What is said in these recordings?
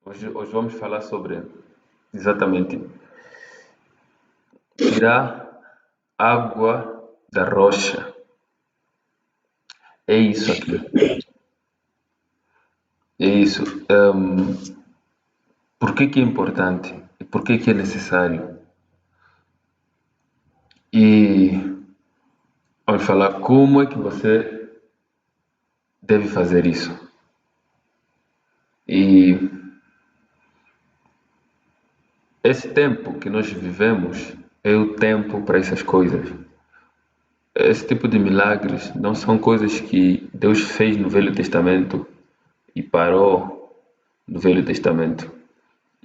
Hoje vamos falar sobre exatamente tirar água da rocha. É isso aqui. É isso. Por que é importante? E por que é necessário? E vamos falar como é que você deve fazer isso. E esse tempo que nós vivemos é o tempo para essas coisas. Esse tipo de milagres não são coisas que Deus fez no Velho Testamento e parou no Velho Testamento.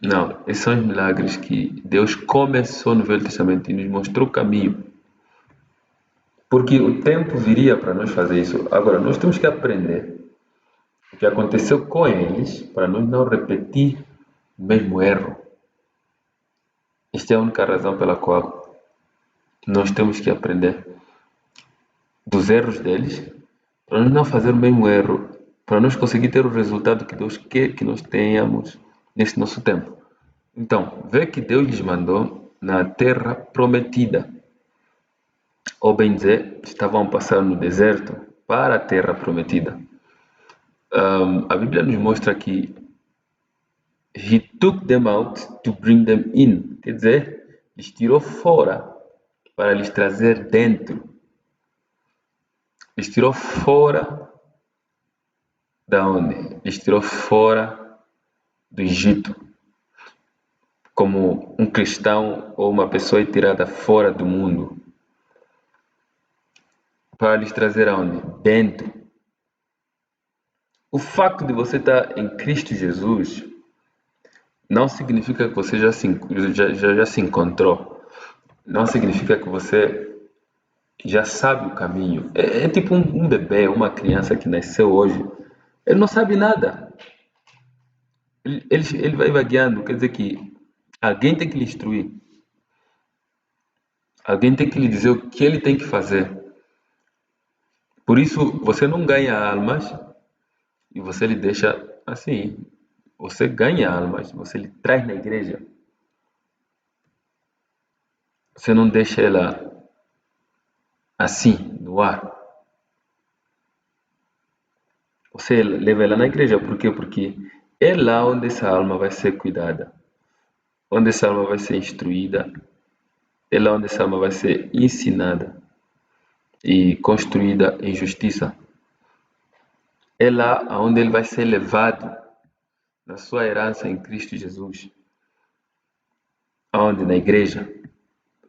Não, esses são os milagres que Deus começou no Velho Testamento e nos mostrou o caminho. Porque o tempo viria para nós fazer isso. Agora, nós temos que aprender o que aconteceu com eles para nós não repetir o mesmo erro. Esta é a única razão pela qual nós temos que aprender dos erros deles para nós não fazer o mesmo erro, para nós conseguir ter o resultado que Deus quer que nós tenhamos nesse nosso tempo. Então, vê que Deus lhes mandou na terra prometida. Ou bem dizer, estavam passando no deserto para a terra prometida. A Bíblia nos mostra que He took them out to bring them in. Quer dizer, lhes tirou fora para lhes trazer dentro. Lhes tirou fora da onde? Lhes tirou fora do Egito. Como um cristão ou uma pessoa é tirada fora do mundo. Para lhes trazer aonde? Dentro. O facto de você estar em Cristo Jesus não significa que você já se encontrou. Não significa que você já sabe o caminho. É tipo um bebê, uma criança que nasceu hoje. Ele não sabe nada. Ele vai vagueando, quer dizer que alguém tem que lhe instruir. Alguém tem que lhe dizer o que ele tem que fazer. Por isso, você não ganha almas e você lhe deixa assim. Você ganha almas, você lhe traz na igreja. Você não deixa ela assim, no ar. Você leva ela na igreja, por quê? Porque é lá onde essa alma vai ser cuidada, onde essa alma vai ser instruída, é lá onde essa alma vai ser ensinada e construída em justiça. É lá onde ele vai ser levado na sua herança em Cristo Jesus. Onde? Na igreja.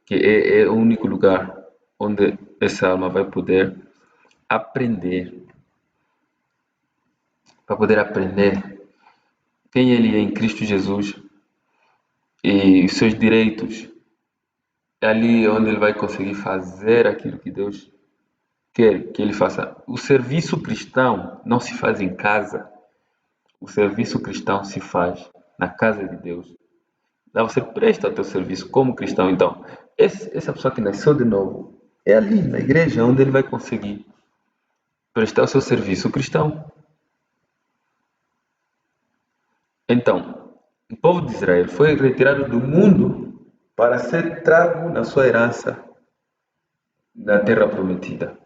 Que é o único lugar onde essa alma vai poder aprender. Para poder aprender quem ele é em Cristo Jesus e os seus direitos. É ali onde ele vai conseguir fazer aquilo que Deus quer que ele faça. O serviço cristão não se faz em casa. O serviço cristão se faz na casa de Deus. Lá você presta o teu serviço como cristão. Então, essa pessoa que nasceu de novo, é ali na igreja onde ele vai conseguir prestar o seu serviço cristão. Então, o povo de Israel foi retirado do mundo para ser trago na sua herança na terra prometida.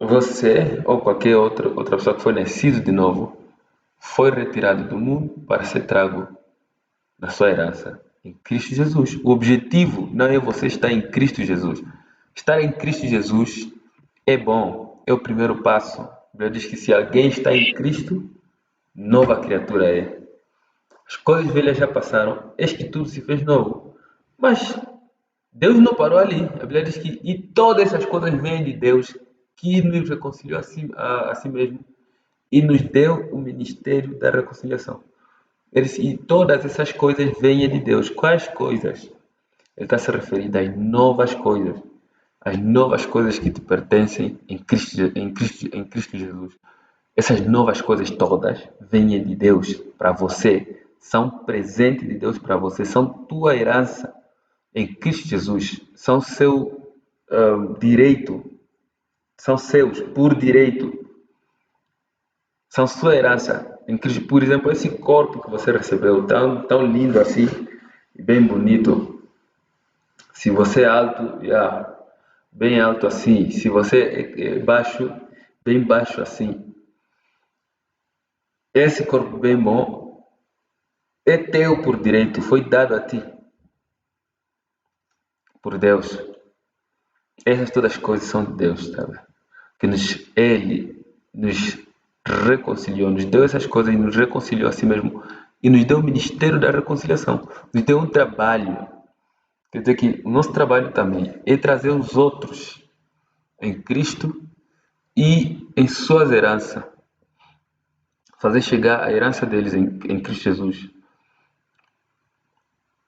Você ou qualquer outra pessoa que foi nascido de novo foi retirado do mundo para ser trago na sua herança em Cristo Jesus. O objetivo não é você estar em Cristo Jesus. Estar em Cristo Jesus é bom, é o primeiro passo. A Bíblia diz que se alguém está em Cristo, nova criatura é. As coisas velhas já passaram, eis que tudo se fez novo. Mas Deus não parou ali. A Bíblia diz que e todas essas coisas vêm de Deus, que nos reconciliou a si mesmo e nos deu o ministério da reconciliação. Ele disse, e todas essas coisas vêm de Deus. Quais coisas? Ele está se referindo às novas coisas. As novas coisas que te pertencem em Cristo Jesus. Essas novas coisas todas vêm de Deus para você. São presente de Deus para você. São tua herança em Cristo Jesus. São seu direito. São seus por direito. São sua herança. Por exemplo, esse corpo que você recebeu, tão lindo assim, bem bonito. Se você é alto, bem alto assim. Se você é baixo, bem baixo assim. Esse corpo bem bom é teu por direito, foi dado a ti por Deus. Essas todas as coisas são de Deus, sabe? Ele nos reconciliou, nos deu essas coisas e nos reconciliou a si mesmo e nos deu o ministério da reconciliação, nos deu um trabalho. Quer dizer que o nosso trabalho também é trazer os outros em Cristo e em suas heranças, fazer chegar a herança deles em Cristo Jesus.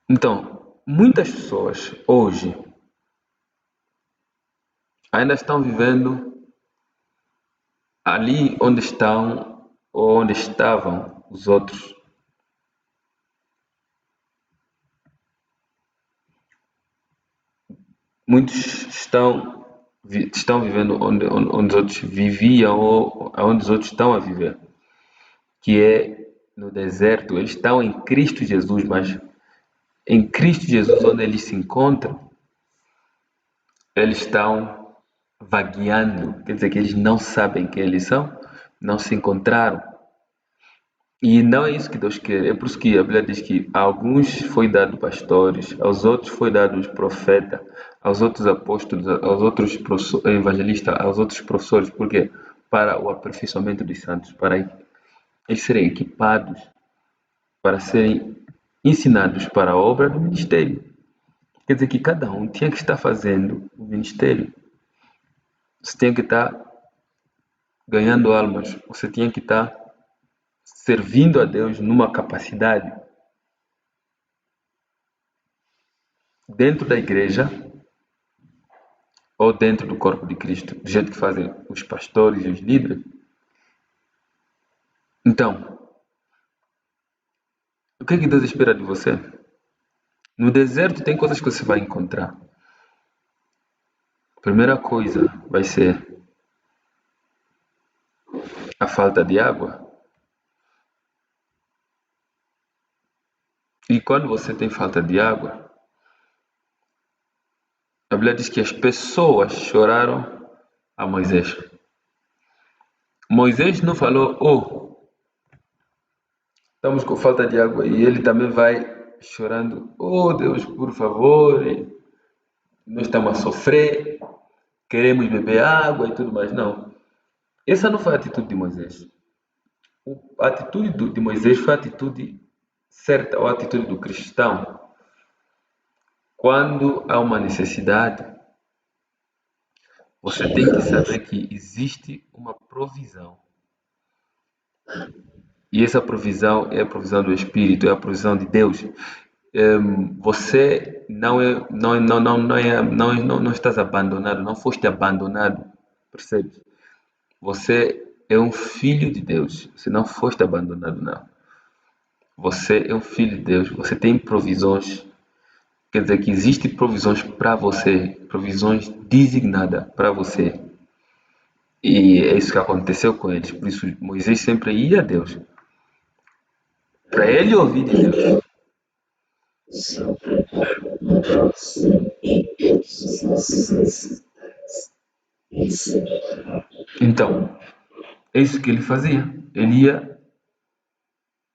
Então, muitas pessoas hoje ainda estão vivendo ali onde estão ou onde estavam os outros. Muitos estão vivendo onde os outros viviam ou onde os outros estão a viver, que é no deserto. Eles estão em Cristo Jesus, mas em Cristo Jesus, onde eles se encontram, eles estão vagueando, quer dizer que eles não sabem quem eles são, não se encontraram. E não é isso que Deus quer. É por isso que a Bíblia diz que a alguns foi dado pastores, aos outros foi dado profeta, aos outros apóstolos, aos outros evangelistas, aos outros professores. Por quê? Para o aperfeiçoamento dos santos, para eles serem equipados, para serem ensinados para a obra do ministério. Quer dizer que cada um tinha que estar fazendo o ministério. Você tinha que estar ganhando almas, você tinha que estar servindo a Deus numa capacidade dentro da igreja ou dentro do corpo de Cristo, do jeito que fazem os pastores e os líderes. Então, o que é que Deus espera de você? No deserto tem coisas que você vai encontrar. A primeira coisa vai ser a falta de água. E quando você tem falta de água, a Bíblia diz que as pessoas choraram a Moisés. Moisés não falou, oh, estamos com falta de água. E ele também vai chorando, oh Deus, por favor, nós estamos a sofrer, queremos beber água e tudo mais. Não, essa não foi a atitude de Moisés. A atitude de Moisés foi a atitude certa, ou a atitude do cristão. Quando há uma necessidade, você tem que saber que existe uma provisão. E essa provisão é a provisão do Espírito, é a provisão de Deus. Você não estás abandonado, não foste abandonado, percebe? Você é um filho de Deus, você não foste abandonado, não. Você é um filho de Deus, você tem provisões, quer dizer que existem provisões para você, provisões designadas para você. E é isso que aconteceu com eles, por isso Moisés sempre ia a Deus, para ele ouvir de Deus. Então, é isso que ele fazia. Ele ia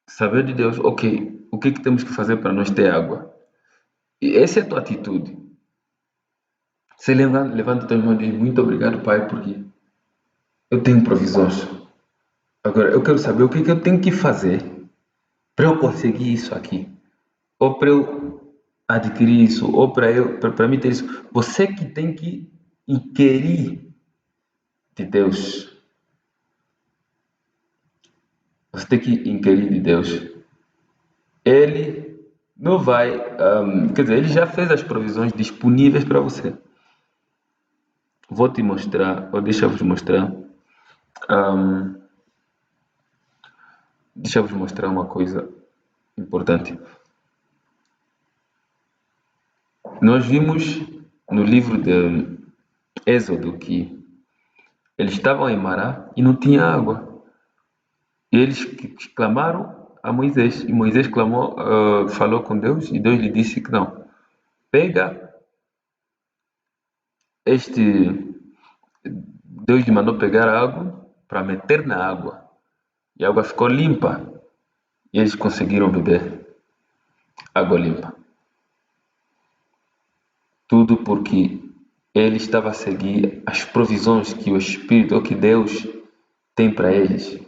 saber de Deus, ok, o que que temos que fazer para nós ter água? E essa é a tua atitude. Você levanta tua mão e diz, muito obrigado, Pai, porque eu tenho provisões. Agora, eu quero saber o que que eu tenho que fazer para eu conseguir isso aqui. Ou para eu adquirir isso, ou para mim ter isso. Você que tem que inquirir de Deus. Você tem que inquirir de Deus. Ele não vai, quer dizer, ele já fez as provisões disponíveis para você. Vou te mostrar, ou deixa-vos mostrar, ahm, deixa-vos mostrar uma coisa importante. Nós vimos no livro de Êxodo que eles estavam em Mará e não tinha água. E eles clamaram a Moisés. E Moisés clamou, falou com Deus e Deus lhe disse que não. Pega este. Deus lhe mandou pegar a água para meter na água. E a água ficou limpa. E eles conseguiram beber água limpa. Tudo porque ele estava a seguir as provisões que o Espírito ou que Deus tem para eles.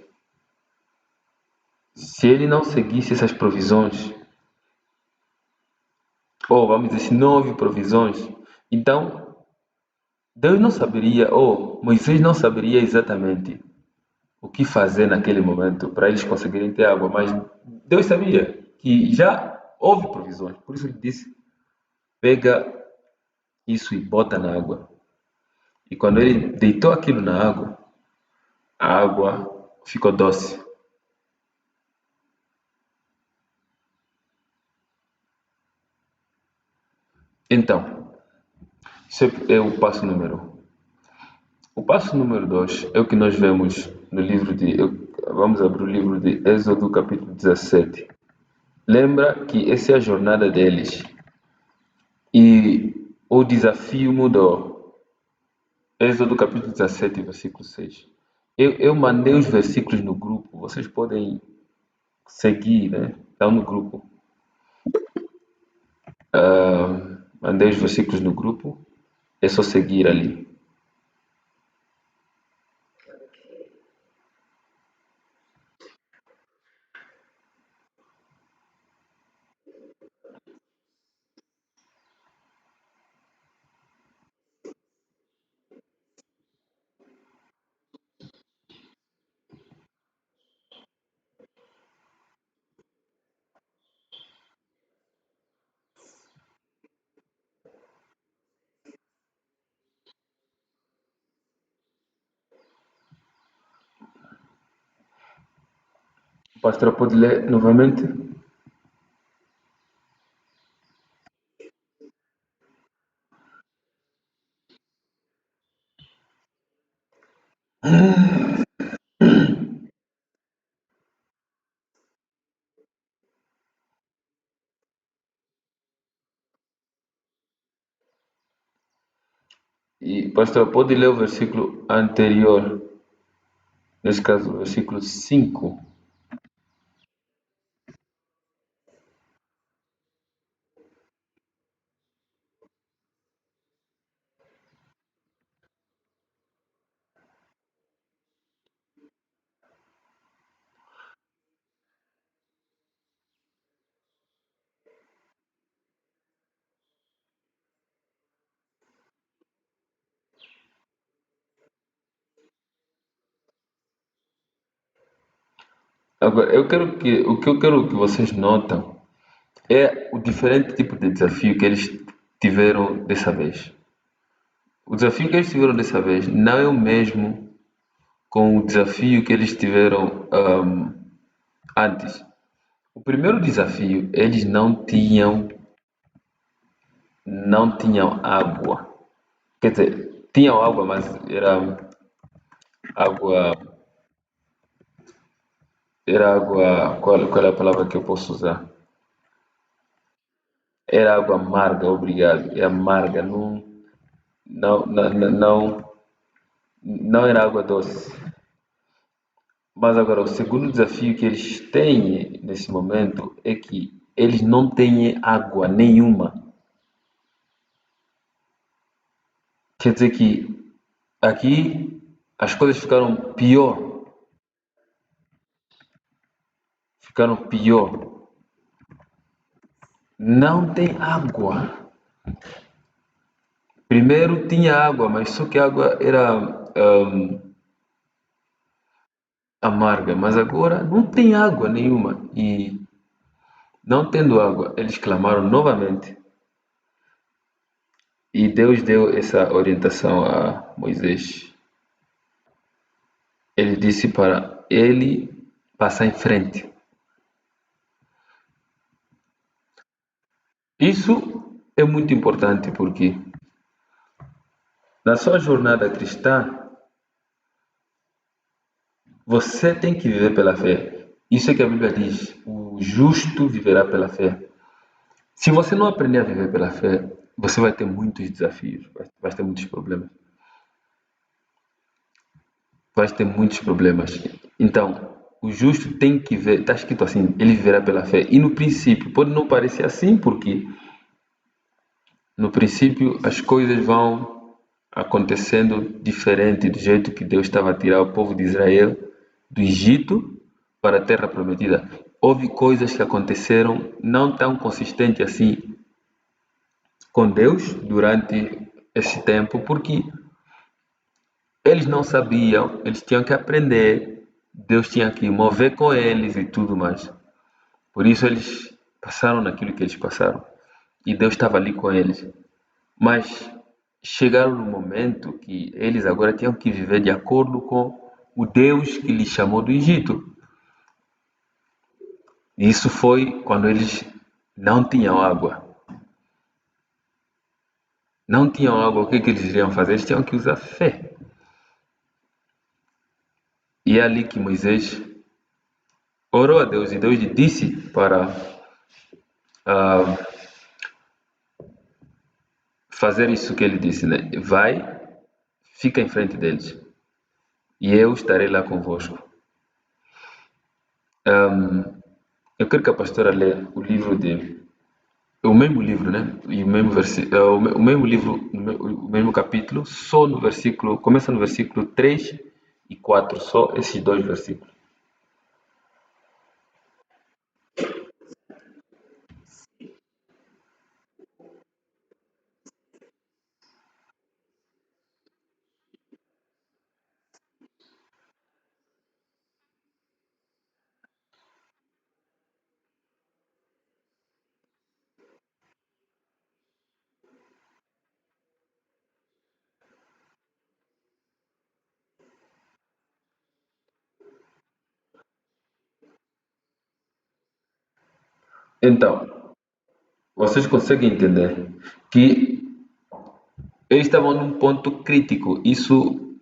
Se ele não seguisse essas provisões, ou vamos dizer, se não houve provisões, então Deus não saberia, ou Moisés não saberia exatamente o que fazer naquele momento para eles conseguirem ter água, mas Deus sabia que já houve provisões, por isso ele disse: pega isso e bota na água. E quando ele deitou aquilo na água, a água ficou doce. Então, esse é o passo número um. O passo número 2 é o que nós vemos no livro de. Vamos abrir o livro de Êxodo, capítulo 17. Lembra que essa é a jornada deles e o desafio mudou. Êxodo, capítulo 17, versículo 6. Eu mandei os versículos no grupo, vocês podem seguir, né? Estão no grupo. Mandei os versículos no grupo, é só seguir ali. O pastor pode ler novamente? E pastor pode ler o versículo anterior, nesse caso, o versículo 5. Agora, o que eu quero que vocês notam é o diferente tipo de desafio que eles tiveram dessa vez. O desafio que eles tiveram dessa vez não é o mesmo com o desafio que eles tiveram antes. O primeiro desafio, eles não tinham água. Quer dizer, tinham água, mas água, qual é a palavra que eu posso usar? Era água amarga, obrigado. É amarga, não, não era água doce. Mas agora, o segundo desafio que eles têm nesse momento é que eles não têm água nenhuma. Quer dizer que aqui as coisas ficaram pior. Ficaram pior. Não tem água. Primeiro tinha água, mas só que a água era amarga. Mas agora não tem água nenhuma. E não tendo água, eles clamaram novamente. E Deus deu essa orientação a Moisés. Ele disse para ele passar em frente. Isso é muito importante porque na sua jornada cristã, Você tem que viver pela fé. Isso é que a Bíblia diz: o justo viverá pela fé. Se você não aprender a viver pela fé, você vai ter muitos desafios, vai ter muitos problemas. Vai ter muitos problemas. Então, o justo tem que ver, está escrito assim, ele viverá pela fé. E no princípio, pode não parecer assim, porque no princípio as coisas vão acontecendo diferente do jeito que Deus estava a tirar o povo de Israel do Egito para a terra prometida. Houve coisas que aconteceram não tão consistente assim com Deus durante esse tempo, porque eles não sabiam, eles tinham que aprender, Deus tinha que mover com eles e tudo mais. Por isso eles passaram naquilo que eles passaram. E Deus estava ali com eles. Mas chegaram no momento que eles agora tinham que viver de acordo com o Deus que lhes chamou do Egito. E isso foi quando eles não tinham água. Não tinham água, o que eles iriam fazer? Eles tinham que usar fé. E é ali que Moisés orou a Deus e Deus lhe disse para ah, fazer isso que ele disse, né? Vai, fica em frente deles e eu estarei lá convosco. Eu quero que a pastora lê o livro de o mesmo livro, né? E o mesmo o mesmo livro, o mesmo capítulo, só no versículo, começa no versículo 3 e 4, só esses dois versículos. Então, vocês conseguem entender que eles estavam num ponto crítico. Isso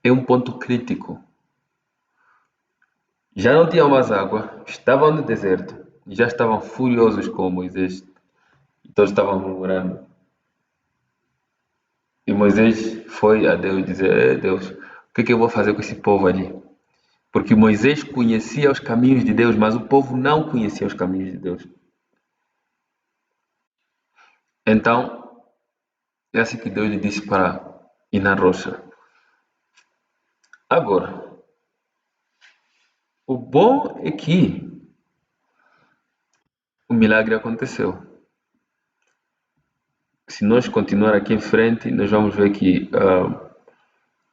é um ponto crítico. Já não tinham mais água, estavam no deserto, e já estavam furiosos com Moisés. E todos estavam murmurando. E Moisés foi a Deus dizer: Deus, o que é que eu vou fazer com esse povo ali? Porque Moisés conhecia os caminhos de Deus, mas o povo não conhecia os caminhos de Deus. Então, é assim que Deus lhe disse para ir na rocha. Agora, o bom é que o milagre aconteceu. Se nós continuar aqui em frente, nós vamos ver que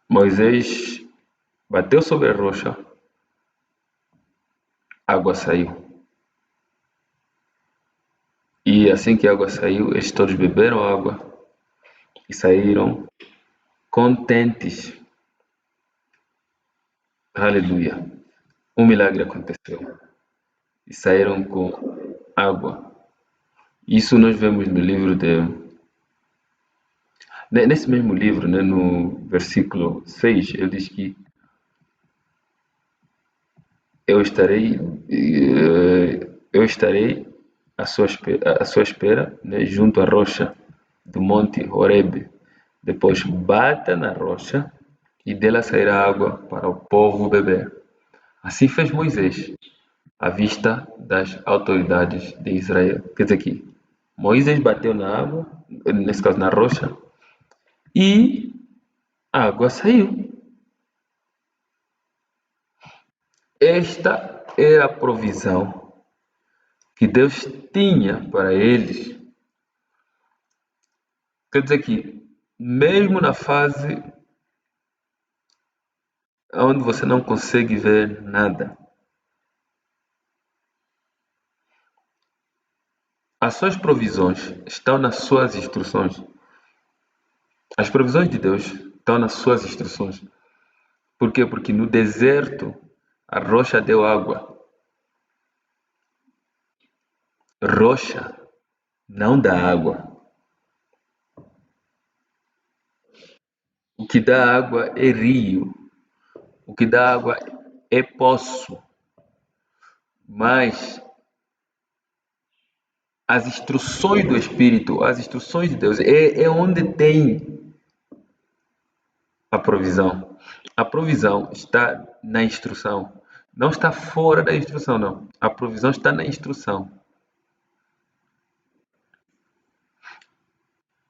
Moisés bateu sobre a rocha, água saiu. E assim que a água saiu, eles todos beberam água e saíram contentes. Aleluia. Um milagre aconteceu. E saíram com água. Isso nós vemos no livro de. Nesse mesmo livro, né, no versículo 6, ele diz que eu estarei, eu estarei à sua espera, né, junto à rocha do monte Horebe. Depois bata na rocha e dela sairá água para o povo beber. Assim fez Moisés, à vista das autoridades de Israel. Quer dizer que Moisés bateu na água, nesse caso na rocha, e a água saiu. Esta era a provisão que Deus tinha para eles. Quer dizer que, mesmo na fase onde você não consegue ver nada, as suas provisões estão nas suas instruções. As provisões de Deus estão nas suas instruções. Por quê? Porque no deserto a rocha deu água. Rocha não dá água. O que dá água é rio. O que dá água é posso, mas as instruções do Espírito, as instruções de Deus, é onde tem a provisão. A provisão está na instrução. Não está fora da instrução, não. A provisão está na instrução.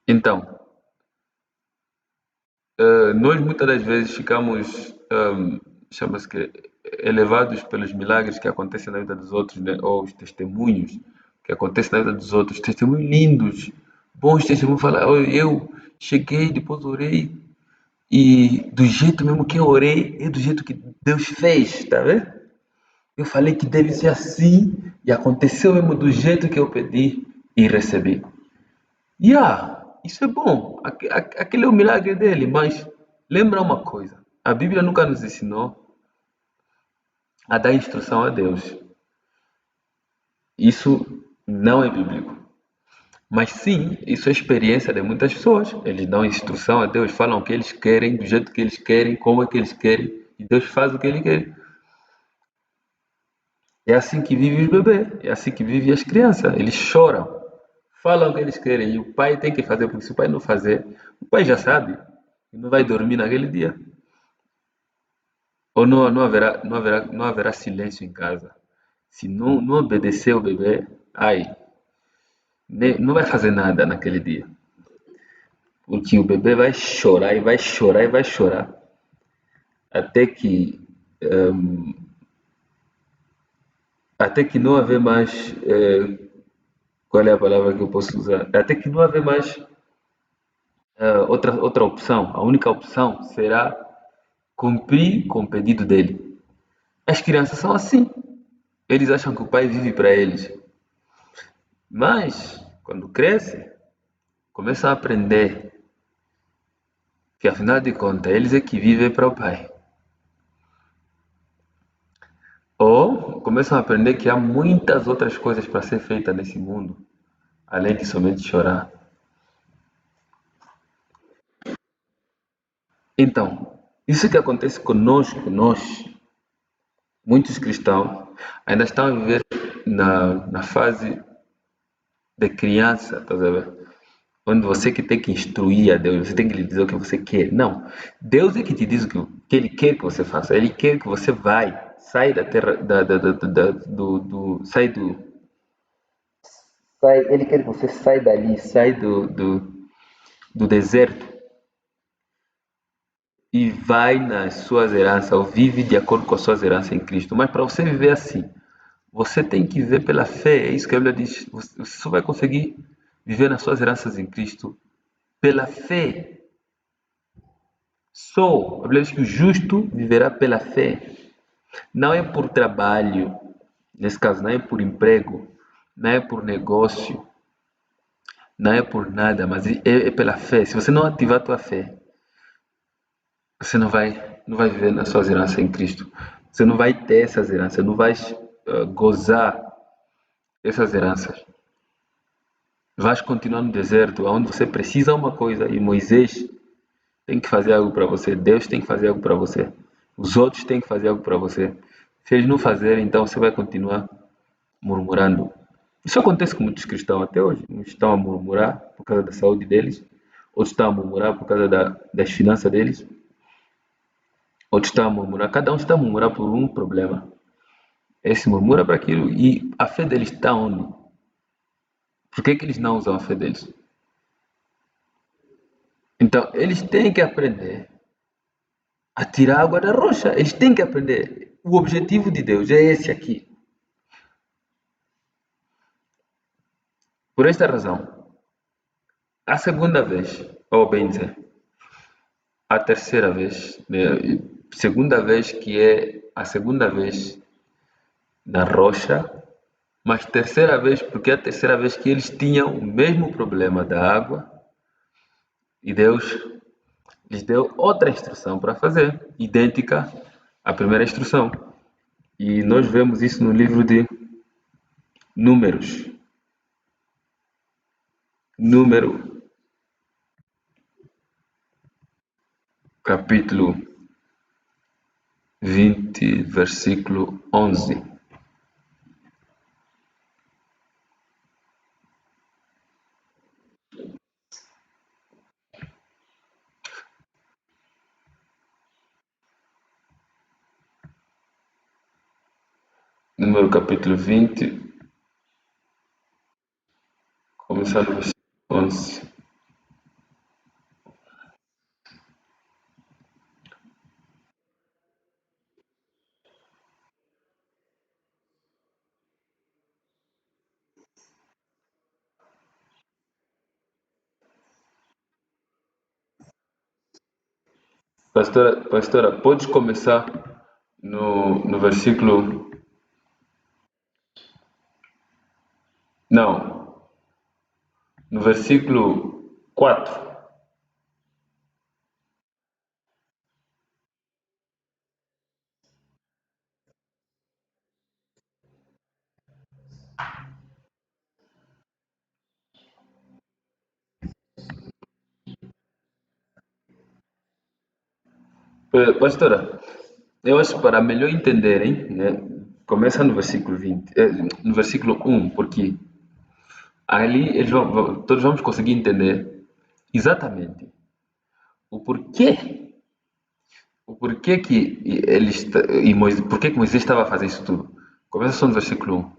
Então, nós muitas das vezes ficamos, chama-se que, elevados pelos milagres que acontecem na vida dos outros, né? Ou os testemunhos que acontecem na vida dos outros, testemunhos lindos, bons testemunhos, falar, "Olha, eu cheguei, depois orei, e do jeito mesmo que eu orei, é do jeito que Deus fez, tá vendo? Eu falei que deve ser assim, e aconteceu mesmo do jeito que eu pedi e recebi. Isso é bom. Aquele é o milagre dele, mas lembra uma coisa: a Bíblia nunca nos ensinou a dar instrução a Deus. Isso não é bíblico. Mas sim, isso é experiência de muitas pessoas. Eles dão instrução a Deus, falam o que eles querem, do jeito que eles querem, como é que eles querem, e Deus faz o que ele quer. É assim que vivem os bebês, é assim que vivem as crianças. Eles choram, falam o que eles querem, e o pai tem que fazer, porque se o pai não fazer, o pai já sabe, e não vai dormir naquele dia. Ou não haverá silêncio em casa. Se não obedecer o bebê, ai, não vai fazer nada naquele dia. Porque o bebê vai chorar e vai chorar e vai chorar. Até que, hum, até que não haver mais, qual é a palavra que eu posso usar? Até que não haver mais outra opção. A única opção será cumprir com o pedido dele. As crianças são assim. Eles acham que o pai vive para eles. Mas, quando cresce, começam a aprender que, afinal de contas, eles é que vivem para o pai. Ou começam a aprender que há muitas outras coisas para ser feitas nesse mundo, além de somente chorar. Então, isso que acontece conosco, nós, muitos cristãos, ainda estão a viver na fase de criança, tá vendo? Onde você que tem que instruir a Deus, você tem que lhe dizer o que você quer. Não, Deus é que te diz o que Ele quer que você faça. Ele quer que você sai da terra, sai Ele quer que você saia dali, sai do deserto e vai nas suas heranças, ou vive de acordo com as suas heranças em Cristo. Mas para você viver assim, você tem que viver pela fé. É isso que a Bíblia diz. Você só vai conseguir viver nas suas heranças em Cristo pela fé. Só, a Bíblia diz que o justo viverá pela fé. Não é por trabalho, nesse caso, não é por emprego, não é por negócio, não é por nada, mas é pela fé. Se você não ativar a tua fé, você não vai viver nas suas heranças em Cristo. Você não vai ter essas heranças, não vai gozar essas heranças. Vais continuar no deserto, onde você precisa de uma coisa e Moisés tem que fazer algo para você, Deus tem que fazer algo para você, os outros têm que fazer algo para você. Se eles não fazerem, então você vai continuar murmurando. Isso acontece com muitos cristãos até hoje. Uns estão a murmurar por causa da saúde deles, outros estão a murmurar por causa das finanças deles, outros estão a murmurar, cada um está a murmurar por um problema. Esse murmura para aquilo e a fé deles está onde? Por que eles não usam a fé deles? Então, eles têm que aprender a tirar água da rocha. Eles têm que aprender. O objetivo de Deus é esse aqui. Por esta razão, a segunda vez, ou bem dizer, a terceira vez, né, segunda vez que é a segunda vez na rocha, mas terceira vez porque é a terceira vez que eles tinham o mesmo problema da água e Deus lhes deu outra instrução para fazer, idêntica à primeira instrução. E nós vemos isso no livro de Números. Número, capítulo 20, versículo 11. Número capítulo 20, começando no versículo 11. Pastora, pode começar no versículo. Não, no versículo 4. Pastora, eu acho que para melhor entenderem, né, começa no versículo 20, no versículo 1, porque ali todos vamos conseguir entender exatamente o porquê, o porquê que porquê que Moisés estava a fazer isso tudo. Começa só no versículo 1.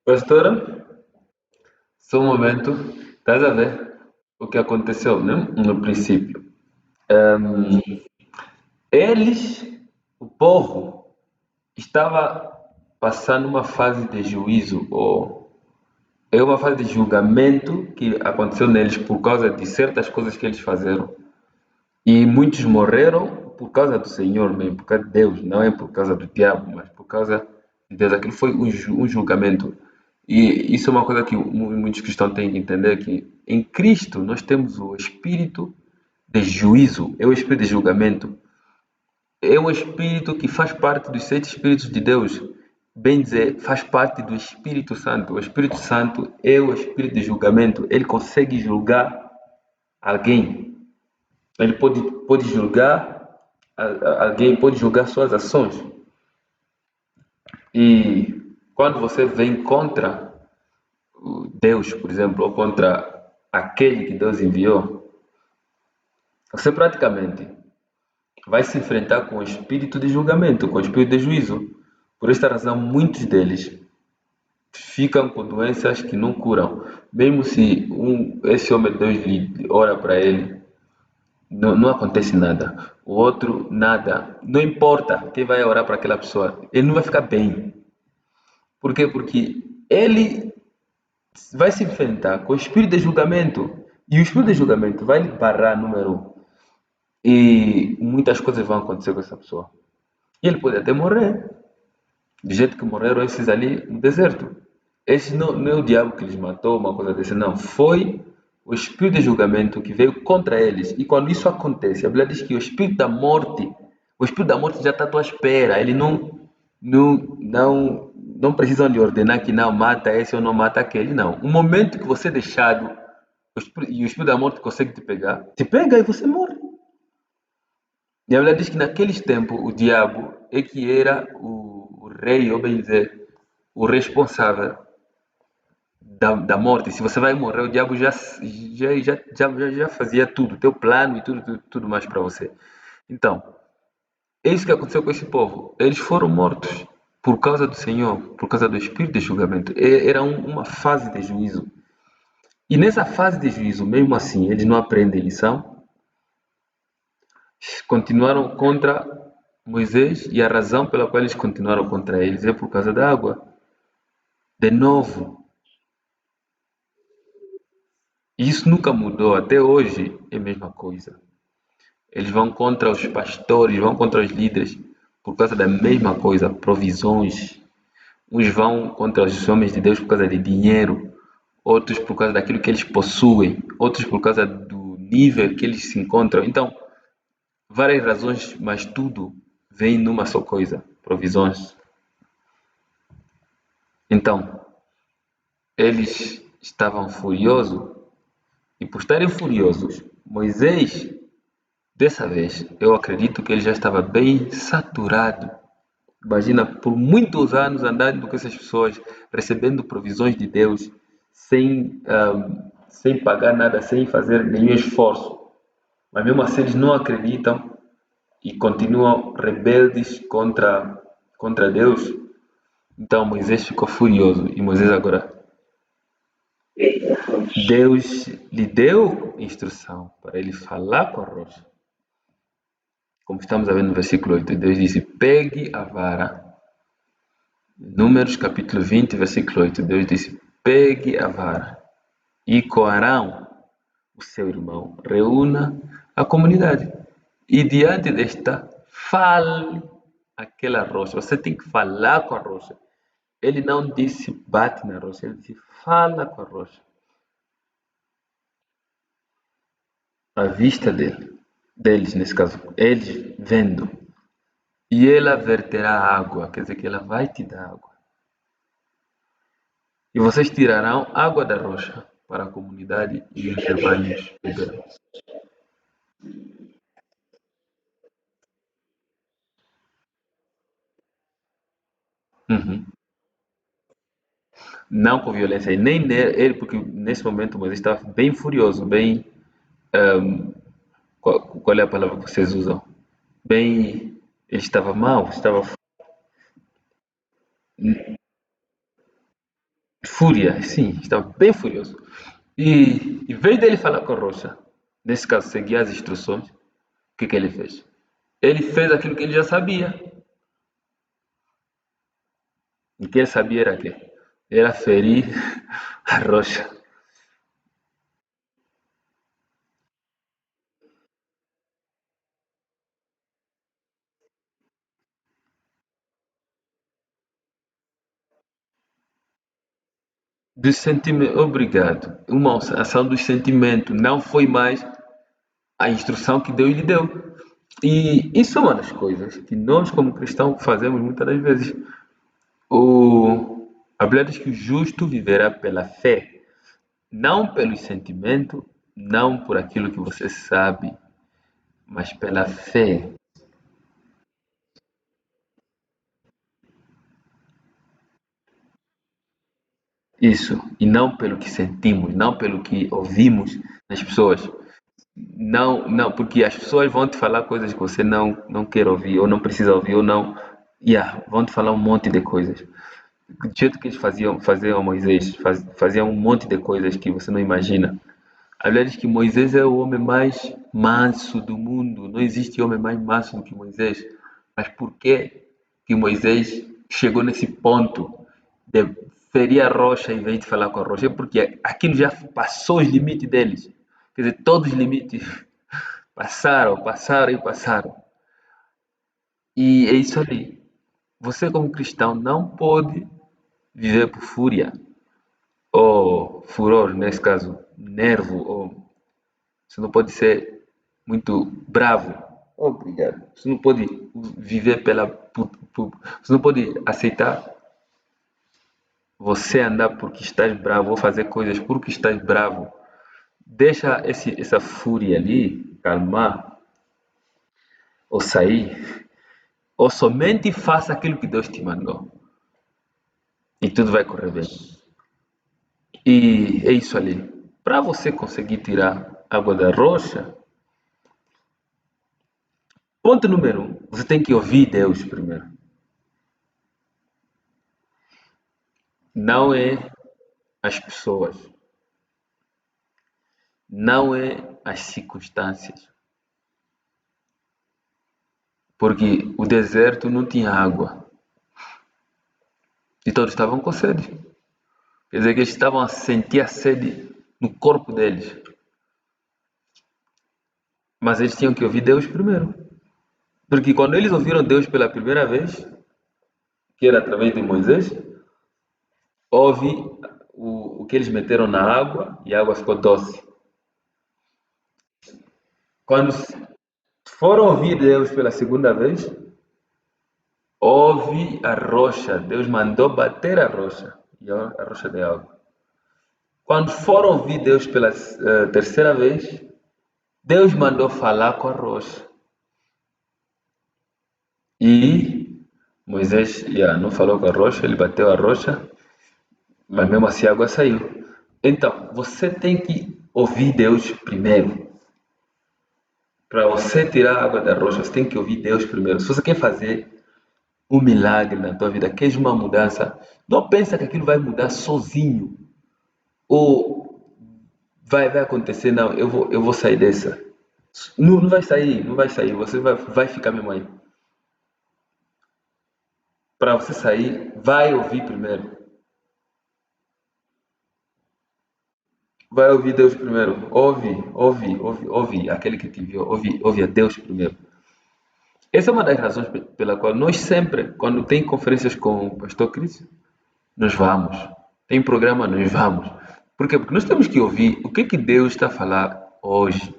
Pastora, só um momento, estás a ver o que aconteceu, né? No princípio. Ahm, Eles, o povo, estava passando uma fase de juízo, ou é uma fase de julgamento que aconteceu neles por causa de certas coisas que eles fizeram. E muitos morreram por causa do Senhor mesmo, por causa de Deus, não é por causa do diabo, mas por causa de Deus. Aquilo foi um julgamento. E isso é uma coisa que muitos cristãos têm que entender, que em Cristo nós temos o espírito de juízo, é o espírito de julgamento. É um espírito que faz parte dos 7 espíritos de Deus. Bem dizer, faz parte do Espírito Santo. O Espírito Santo é o espírito de julgamento. Ele consegue julgar alguém. Ele pode julgar alguém, pode julgar suas ações. E quando você vem contra Deus, por exemplo, ou contra aquele que Deus enviou, você praticamente vai se enfrentar com o espírito de julgamento, com o espírito de juízo. Por esta razão, muitos deles ficam com doenças que não curam. Mesmo se esse homem de Deus lhe ora para ele, não acontece nada. O outro, nada. Não importa quem vai orar para aquela pessoa, ele não vai ficar bem. Por quê? Porque ele vai se enfrentar com o espírito de julgamento. E o espírito de julgamento vai lhe barrar, número um. E muitas coisas vão acontecer com essa pessoa. E ele pode até morrer, do jeito que morreram esses ali no deserto. Esse não é o diabo que lhes matou, uma coisa dessa, não. Foi o espírito de julgamento que veio contra eles. E quando isso acontece, a Bíblia diz que o espírito da morte já está à tua espera. Ele não precisam lhe ordenar que não mata esse ou não mata aquele, não. O momento que você é deixado e o espírito da morte consegue te pega e você morre. E a Bíblia diz que naqueles tempos o diabo é que era o rei, ou bem dizer, o responsável da morte. Se você vai morrer, o diabo já fazia tudo, teu plano e tudo mais para você. Então, é isso que aconteceu com esse povo. Eles foram mortos por causa do Senhor, por causa do espírito de julgamento. Era uma fase de juízo. E nessa fase de juízo, mesmo assim, eles não aprendem lição, continuaram contra Moisés e a razão pela qual eles continuaram contra eles é por causa da água. De novo, isso nunca mudou, até hoje é a mesma coisa. Eles vão contra os pastores, vão contra os líderes por causa da mesma coisa, provisões. Uns vão contra os homens de Deus por causa de dinheiro, outros por causa daquilo que eles possuem, outros por causa do nível que eles se encontram. Então, várias razões, mas tudo vem numa só coisa, provisões. Então, eles estavam furiosos e por estarem furiosos, Moisés, dessa vez, eu acredito que ele já estava bem saturado. Imagina, por muitos anos andando com essas pessoas, recebendo provisões de Deus, sem pagar nada, sem fazer nenhum esforço. Mas mesmo assim eles não acreditam e continuam rebeldes contra Deus. Então Moisés ficou furioso e Moisés agora, Deus lhe deu instrução para ele falar com a rocha. Como estamos a ver no versículo 8, Deus disse, pegue a vara. Números capítulo 20, versículo 8, Deus disse, pegue a vara e com Arão, o seu irmão, reúna a comunidade. E diante desta, fale aquela rocha. Você tem que falar com a rocha. Ele não disse bate na rocha, ele disse fala com a rocha. À vista deles, nesse caso, eles vendo. E ela verterá água, quer dizer que ela vai te dar água. E vocês tirarão água da rocha para a comunidade e os rebanhos beberão. Uhum. Não com violência, e nem ele, porque nesse momento Moisés estava bem furioso, bem. Qual é a palavra que vocês usam? Bem. Ele estava mal, estava fúria, sim, estava bem furioso. E em vez dele falar com a rocha, nesse caso, seguir as instruções, o que ele fez? Ele fez aquilo que ele já sabia. E o que ele sabia era que era ferir a rocha. Do sentimento, obrigado. Uma ação do sentimento, não foi mais a instrução que Deus lhe deu. E isso é uma das coisas que nós, como cristãos, fazemos muitas das vezes. A Bíblia diz que o justo viverá pela fé, não pelo sentimento, não por aquilo que você sabe, mas pela fé. Isso, e não pelo que sentimos, não pelo que ouvimos das pessoas. Não, não, porque as pessoas vão te falar coisas que você não quer ouvir, ou não precisa ouvir, ou não. Yeah, vão te falar um monte de coisas. Do jeito que eles faziam a Moisés, faziam um monte de coisas que você não imagina. A Bíblia diz que Moisés é o homem mais manso do mundo. Não existe homem mais manso do que Moisés. Mas por que Moisés chegou nesse ponto de ferir a rocha em vez de falar com a rocha? É porque aquilo já passou os limites deles. Quer dizer, todos os limites passaram, passaram e passaram. E é isso ali. Você, como cristão, não pode viver por fúria ou furor, nesse caso, nervo, ou você não pode ser muito bravo. Obrigado. Você não pode viver você não pode aceitar você andar porque estás bravo ou fazer coisas porque estás bravo. Deixa essa fúria ali calmar ou sair, ou somente faça aquilo que Deus te mandou e tudo vai correr bem. E é isso ali. Para você conseguir tirar água da rocha, ponto número um, você tem que ouvir Deus primeiro. Não é as pessoas, não é as circunstâncias, porque o deserto não tinha água e todos estavam com sede. Quer dizer que eles estavam a sentir a sede no corpo deles, mas eles tinham que ouvir Deus primeiro, porque quando eles ouviram Deus pela primeira vez, que era através de Moisés, houve o que eles meteram na água e a água ficou doce. Quando foram ouvir Deus pela segunda vez, houve a rocha. Deus mandou bater a rocha e a rocha de água. Quando foram ouvir Deus pela terceira vez, Deus mandou falar com a rocha. E Moisés não falou com a rocha, ele bateu a rocha, mas mesmo assim a água saiu. Então, você tem que ouvir Deus primeiro. Para você tirar a água da rocha, você tem que ouvir Deus primeiro. Se você quer fazer um milagre na tua vida, queres uma mudança, não pensa que aquilo vai mudar sozinho. Ou vai acontecer, não, eu vou sair dessa. Não, não vai sair, não vai sair, você vai ficar mesmo aí. Para você sair, vai ouvir primeiro. Vai ouvir Deus primeiro. Ouve aquele que te viu. Ouve a Deus primeiro. Essa é uma das razões pela qual nós sempre, quando tem conferências com o pastor Cris, nós vamos. Tem programa, nós vamos. Por quê? Porque nós temos que ouvir o que Deus está a falar hoje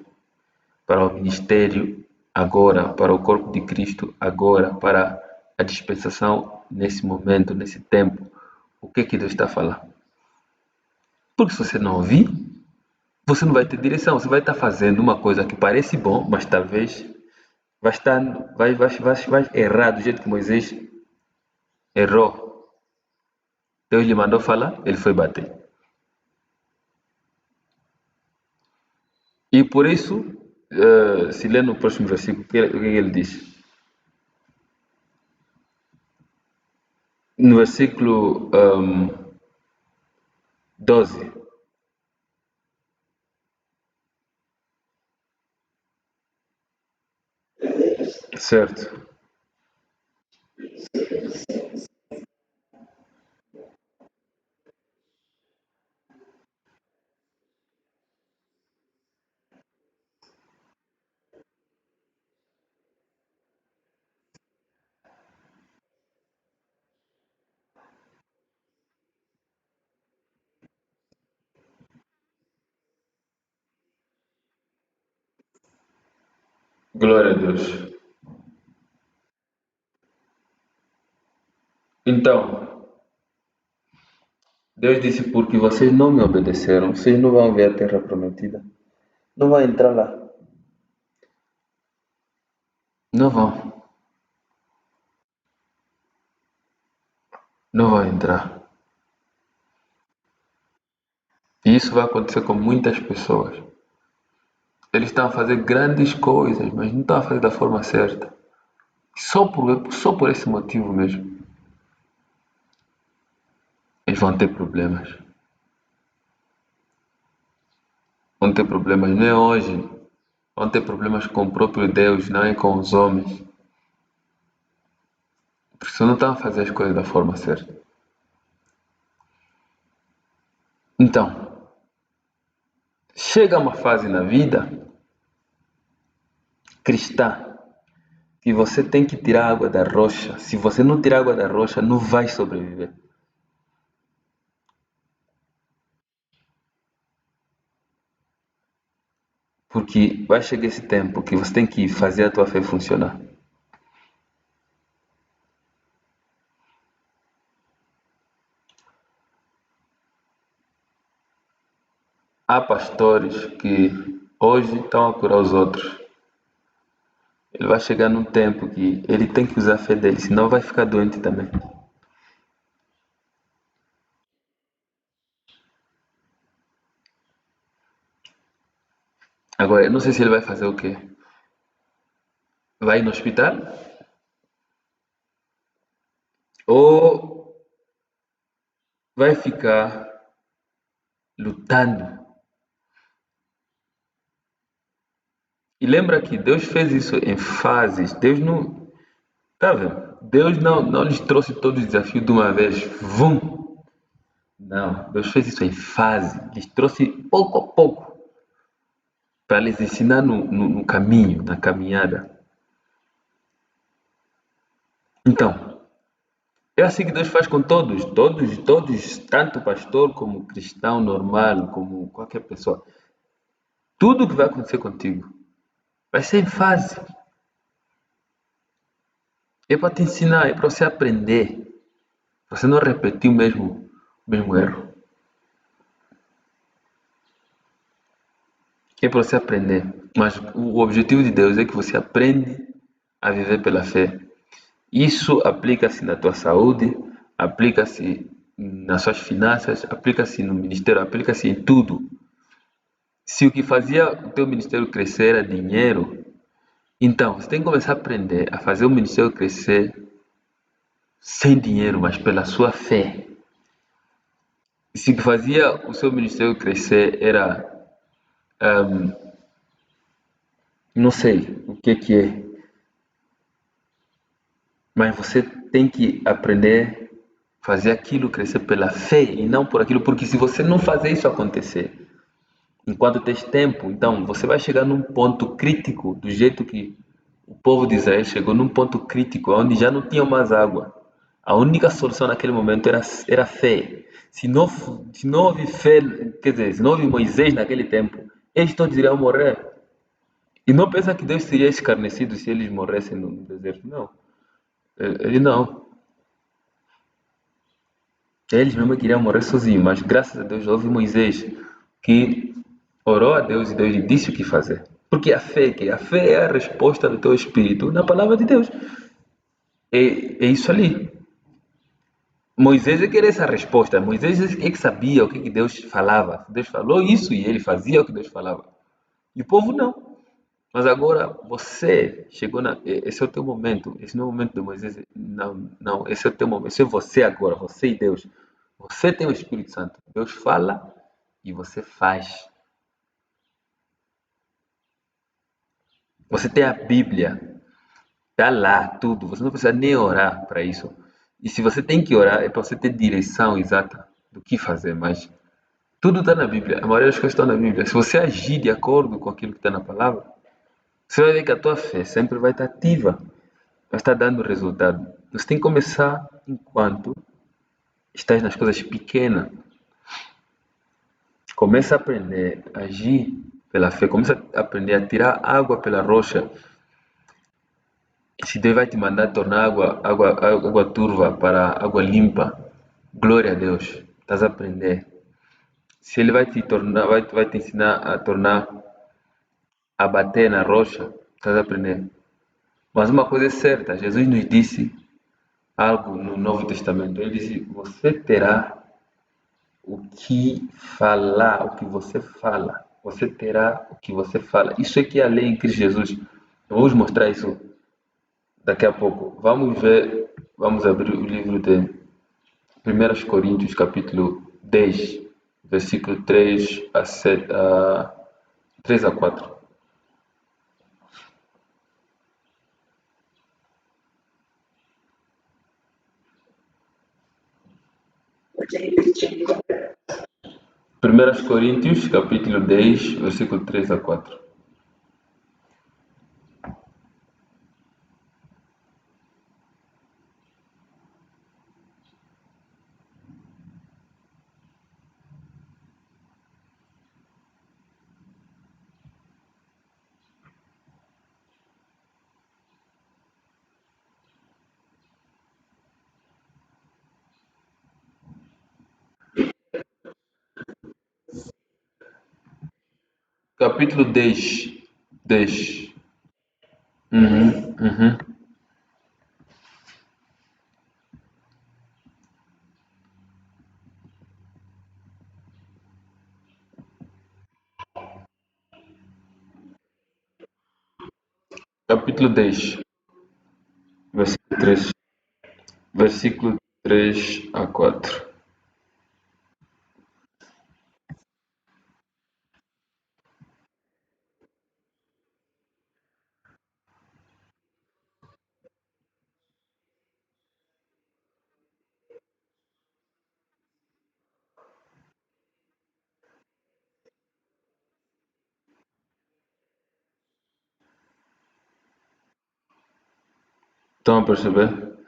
para o ministério agora, para o corpo de Cristo agora, para a dispensação nesse momento, nesse tempo. O que Deus está a falar? Porque se você não ouvir, você não vai ter direção. Você vai estar fazendo uma coisa que parece bom, mas talvez vai errar do jeito que Moisés errou. Deus lhe mandou falar, ele foi bater. E por isso, se ler no próximo versículo, o que ele diz? No versículo 12. Certo. Glória a Deus. Então, Deus disse: porque vocês não me obedeceram, vocês não vão ver a terra prometida. Não vão entrar lá. Não vão. Não vão entrar. E isso vai acontecer com muitas pessoas. Eles estão a fazer grandes coisas, mas não estão a fazer da forma certa. Só por esse motivo mesmo. eles vão ter problemas. Vão ter problemas não é hoje, vão ter problemas com o próprio Deus, não é com os homens. Porque você não está a fazer as coisas da forma certa. Então, chega uma fase na vida cristã que você tem que tirar água da rocha. Se você não tirar água da rocha, não vai sobreviver. Porque vai chegar esse tempo que você tem que fazer a tua fé funcionar. Há pastores que hoje estão a curar os outros. Ele vai chegar num tempo que ele tem que usar a fé dele, senão vai ficar doente também. Agora, eu não sei se ele vai fazer o quê. Vai no hospital ou vai ficar lutando. E lembra que Deus fez isso em fases. Deus não. Tá vendo? Deus não lhes trouxe todos os desafios de uma vez. Vum! Não. Deus fez isso em fase. Lhes trouxe pouco a pouco. Para lhes ensinar no caminho, na caminhada. Então, é assim que Deus faz com todos. Todos, tanto pastor como cristão normal, como qualquer pessoa. Tudo que vai acontecer contigo vai ser em fase. É para te ensinar, é para você aprender. Você não repetir o mesmo erro. É para você aprender. Mas o objetivo de Deus é que você aprende a viver pela fé. Isso aplica-se na tua saúde, aplica-se nas suas finanças, aplica-se no ministério, aplica-se em tudo. Se o que fazia o teu ministério crescer era dinheiro, então você tem que começar a aprender a fazer o ministério crescer sem dinheiro, mas pela sua fé. Se o que fazia o seu ministério crescer era, não sei o que é, mas você tem que aprender a fazer aquilo crescer pela fé e não por aquilo, porque se você não fazer isso acontecer, enquanto tens tempo, então você vai chegar num ponto crítico, do jeito que o povo de Israel chegou num ponto crítico, onde já não tinha mais água. A única solução naquele momento era fé. Se não houve fé, quer dizer, se não houve Moisés naquele tempo, eles todos iriam morrer. E não pensa que Deus seria escarnecido se eles morressem no deserto. Não. Ele não. Eles mesmo queriam morrer sozinhos, mas graças a Deus houve Moisés que orou a Deus e Deus lhe disse o que fazer. Porque a fé é a resposta do teu espírito na palavra de Deus. É isso ali. Moisés é que era essa resposta. Moisés é que sabia o que Deus falava. Deus falou isso e ele fazia o que Deus falava. E o povo não. Mas agora você chegou esse é o teu momento. Esse não é o momento de Moisés. Não, não. Esse é o teu momento. Esse é você agora. Você e Deus. Você tem o Espírito Santo. Deus fala e você faz. Você tem a Bíblia. Está lá tudo. Você não precisa nem orar para isso. E se você tem que orar, é para você ter direção exata do que fazer. Mas tudo está na Bíblia. A maioria das coisas está na Bíblia. Se você agir de acordo com aquilo que está na palavra, você vai ver que a tua fé sempre vai estar ativa. Vai estar dando resultado. Você tem que começar enquanto estás nas coisas pequenas. Começa a aprender a agir pela fé. Começa a aprender a tirar água pela rocha. Se Deus vai te mandar tornar água turva para água limpa, glória a Deus. Estás a aprender. Se Ele vai te ensinar a tornar a bater na rocha, estás a aprender. Mas uma coisa é certa, Jesus nos disse algo no Novo Testamento. Ele disse: Você terá o que falar, o que você fala. Você terá o que você fala. Isso é que é a lei em Cristo Jesus. Eu vou vos mostrar isso daqui a pouco. Vamos ver, vamos abrir o livro de 1 Coríntios capítulo 10, versículo 3 a 7, 3 a 4. Primeiras Coríntios, capítulo 10, versículo 3 a 4. Capítulo 10. 10. Uhum, uhum. Capítulo 10, versículo 3. Versículo 3 a 4. Estão a perceber?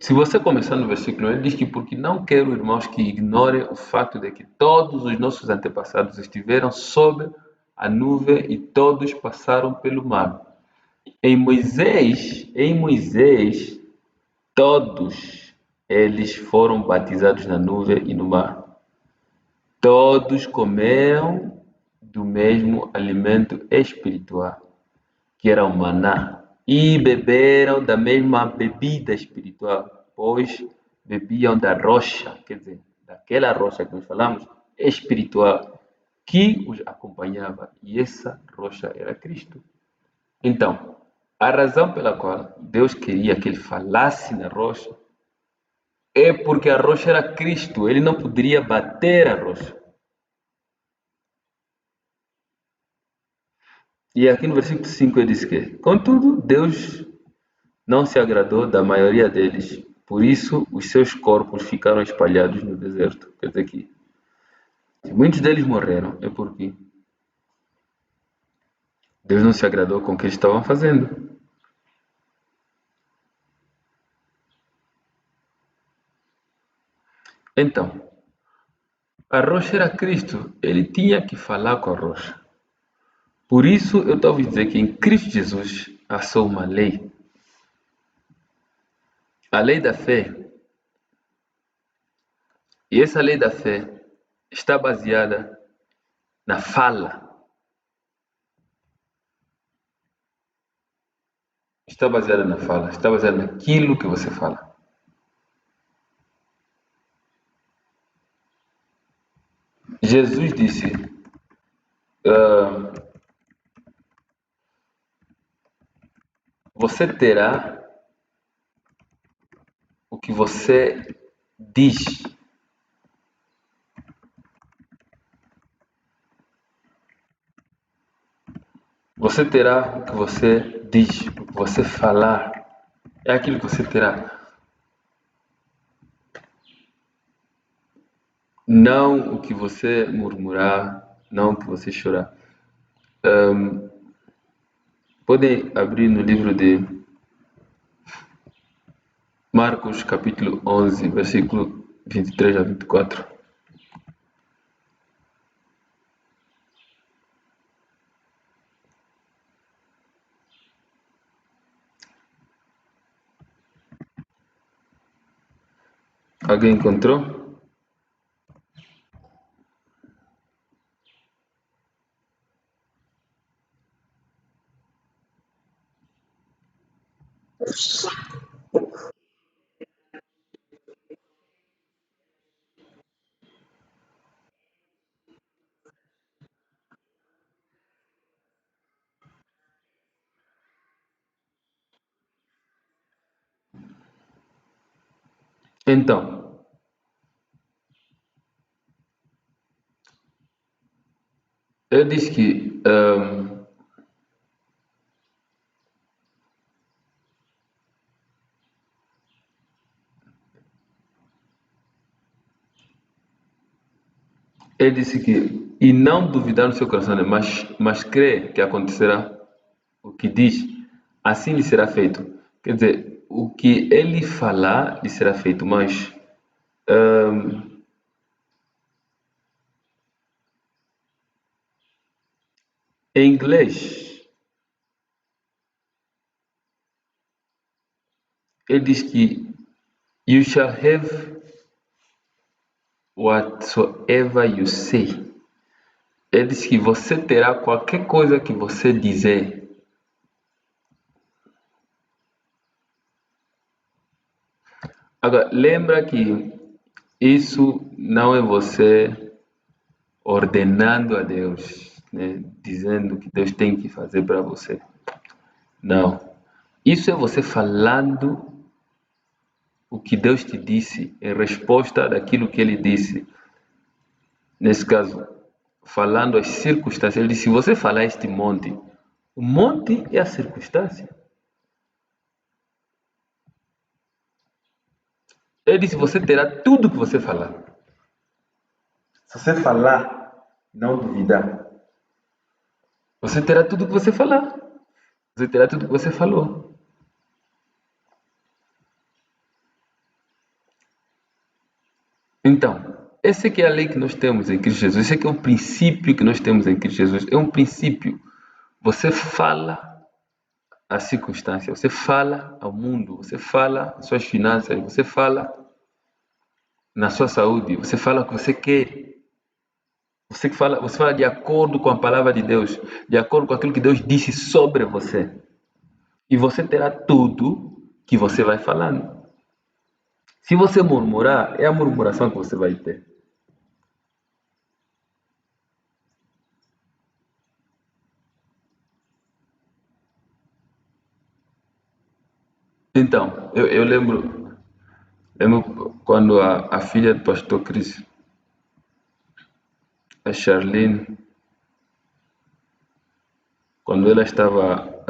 Se você começar no versículo, ele diz que porque não quero, irmãos, que ignorem o fato de que todos os nossos antepassados estiveram sob a nuvem e todos passaram pelo mar. Em Moisés, todos eles foram batizados na nuvem e no mar. Todos comeram do mesmo alimento espiritual, que era o maná, e beberam da mesma bebida espiritual, pois bebiam da rocha, quer dizer, daquela rocha que nós falamos, espiritual, que os acompanhava, e essa rocha era Cristo. Então, a razão pela qual Deus queria que ele falasse na rocha é porque a rocha era Cristo, ele não poderia bater a rocha. E aqui no versículo 5 ele diz que, contudo, Deus não se agradou da maioria deles, por isso os seus corpos ficaram espalhados no deserto. Quer dizer que, se muitos deles morreram, é porque Deus não se agradou com o que eles estavam fazendo. Então, a rocha era Cristo, ele tinha que falar com a rocha. Por isso, eu estou a dizer que em Cristo Jesus há só uma lei. A lei da fé. E essa lei da fé está baseada na fala. Está baseada na fala. Está baseada naquilo que você fala. Jesus disse: "Ah, você terá o que você diz." Você terá o que você diz, o que você falar. É aquilo que você terá. Não o que você murmurar, não o que você chorar. Podem abrir no livro de Marcos, capítulo 11, versículo 23 a 24. Alguém encontrou? Então, ele diz que ele disse que e não duvidar no seu coração, né? Mas crê que acontecerá o que diz, assim lhe será feito. Quer dizer, o que ele falar lhe será feito, mas hum, em inglês ele diz que you shall have whatsoever you say. Ele diz que você terá qualquer coisa que você dizer. Agora, lembra que isso não é você ordenando a Deus, né? Dizendo o que Deus tem que fazer para você. Não. Isso é você falando o que Deus te disse em resposta daquilo que Ele disse. Nesse caso, falando as circunstâncias. Ele disse: se você falar este monte, o monte é a circunstância. Ele disse: você terá tudo o que você falar. Se você falar, não duvidar, você terá tudo o que você falar. Você terá tudo o que você falou. Então, essa que é a lei que nós temos em Cristo Jesus. Esse aqui é o princípio que nós temos em Cristo Jesus. É um princípio. Você fala a circunstância, você fala ao mundo, você fala as suas finanças, você fala na sua saúde, você fala o que você quer. Você fala de acordo com a palavra de Deus, de acordo com aquilo que Deus disse sobre você. E você terá tudo que você vai falando. Se você murmurar, é a murmuração que você vai ter. Então, eu lembro quando a filha do pastor Cris, a Charlene, quando ela estava,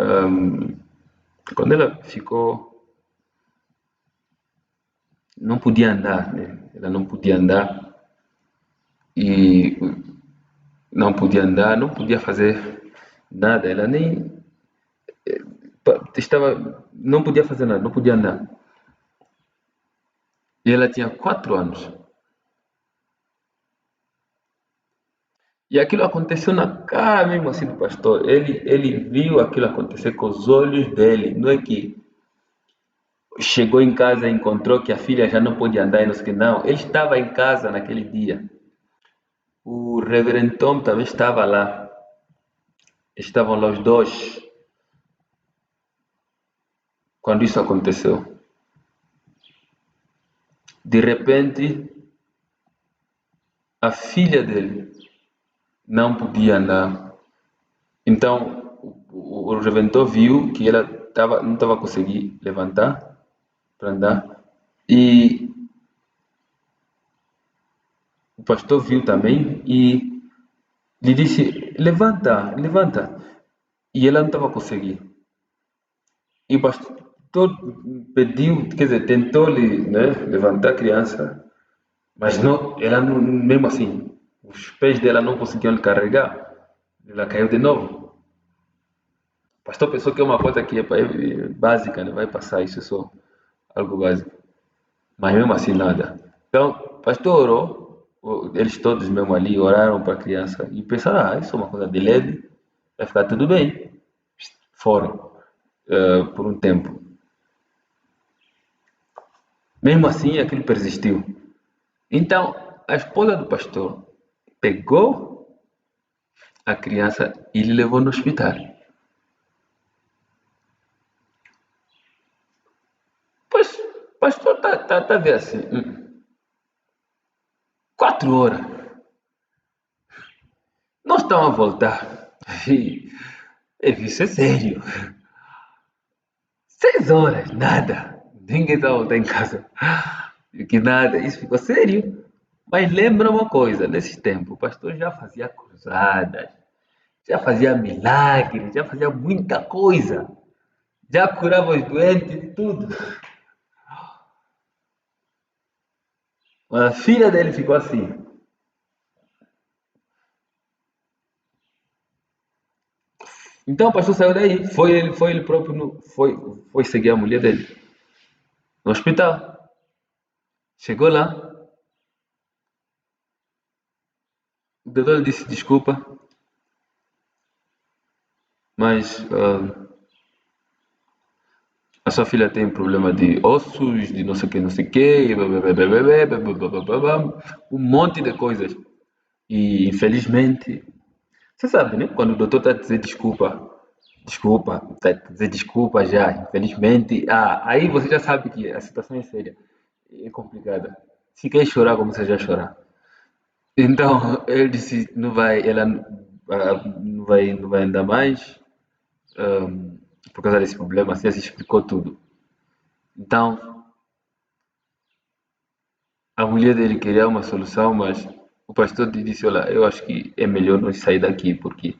quando ela ficou, não podia andar, né? Ela não podia andar e não podia fazer nada, ela nem não podia fazer nada, não podia andar. E ela tinha 4 anos. E aquilo aconteceu na cara mesmo assim do pastor. Ele viu aquilo acontecer com os olhos dele. Não é que chegou em casa e encontrou que a filha já não podia andar e não sei o que. Não, ele estava em casa naquele dia. O reverendo Tom também estava lá. Estavam lá os dois quando isso aconteceu. De repente, a filha dele não podia andar. Então, o reventor viu que ela não estava conseguindo levantar para andar. E o pastor viu também e lhe disse: levanta, levanta. E ela não estava conseguindo. E o pastor pediu, quer dizer, tentou né, levantar a criança, mas não, ela não, mesmo assim, os pés dela não conseguiam lhe carregar. Ela caiu de novo. O pastor pensou que é uma coisa que é básica, né? Vai passar isso só, algo básico. Mas mesmo assim, nada. Então, o pastor orou, eles todos mesmo ali oraram para a criança e pensaram: isso é uma coisa de leve, vai ficar tudo bem. Foram, por um tempo. Mesmo assim, aquilo persistiu. Então, a esposa do pastor pegou a criança e lhe levou no hospital. Pois, o pastor tá a ver assim, 4 horas, nós estamos a voltar. Isso é sério. 6 horas, nada. Ninguém está a voltar em casa. Que nada, isso ficou sério. Mas lembra uma coisa, nesse tempo, o pastor já fazia cruzadas, já fazia milagres, já fazia muita coisa, já curava os doentes e tudo. Mas a filha dele ficou assim. Então o pastor saiu daí, foi ele próprio, foi seguir a mulher dele no hospital. Chegou lá, o doutor disse desculpa, mas a sua filha tem problema de ossos, de não sei o que, um monte de coisas. E infelizmente, você sabe, né? Quando o doutor está a dizer desculpa, está a dizer desculpa já, infelizmente, aí você já sabe que a situação é séria, é complicada. Se quer chorar, começa já a chorar. Então, ele disse, não vai, ela não vai andar mais, por causa desse problema, assim, se explicou tudo. Então, a mulher dele queria uma solução, mas o pastor disse, olha, eu acho que é melhor nós sair daqui, porque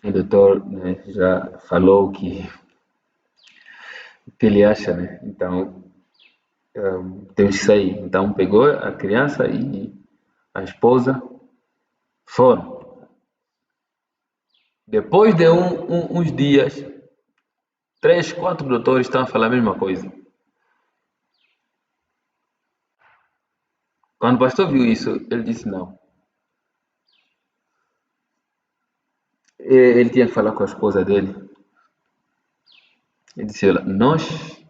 o doutor, né, já falou o que ele acha, né? Então, temos que sair. Então, pegou a criança e a esposa, foram. Depois de uns dias, três, quatro doutores estão a falar a mesma coisa. Quando o pastor viu isso, ele disse não. Ele tinha que falar com a esposa dele. Ele disse, olha, nós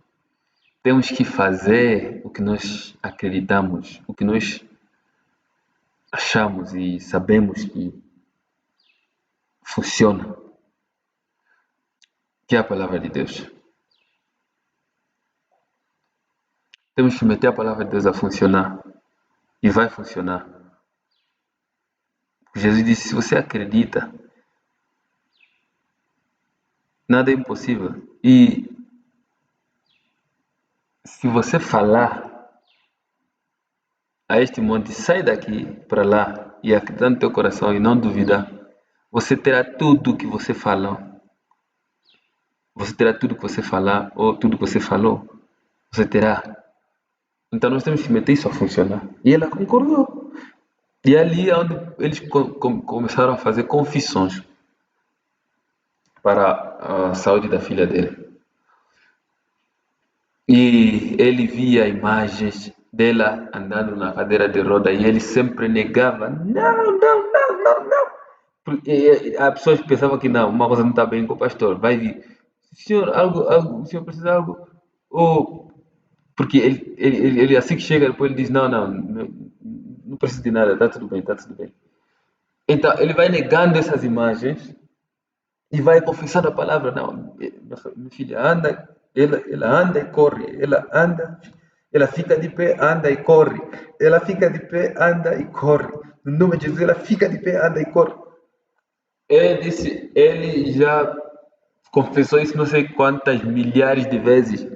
temos que fazer o que nós acreditamos, o que nós achamos e sabemos que funciona, que é a palavra de Deus. Temos que meter a palavra de Deus a funcionar e vai funcionar. Jesus disse: se você acredita, nada é impossível. E se você falar a este monte, sai daqui para lá e acreditar no teu coração e não duvidar, você terá tudo que você fala. Você terá tudo que você falar ou tudo que você falou. Você terá. Então nós temos que meter isso a funcionar. E ela concordou. E ali é onde eles começaram a fazer confissões para a saúde da filha dele. E ele via imagens dela andando na cadeira de roda e ele sempre negava: não, não, não, não, não. Porque as pessoas pensavam que não, uma coisa não está bem com o pastor, vai vir. Senhor, o senhor precisa de algo? Ou, porque ele assim que chega, depois ele diz: não, não, não, não preciso de nada, está tudo bem, está tudo bem. Então, ele vai negando essas imagens e vai confessando a palavra. Não, minha filha anda, ela anda e corre, ela anda, ela fica de pé, anda e corre, ela fica de pé, anda e corre. No nome de Jesus, ela fica de pé, anda e corre. Ele disse, ele já confessou isso não sei quantas milhares de vezes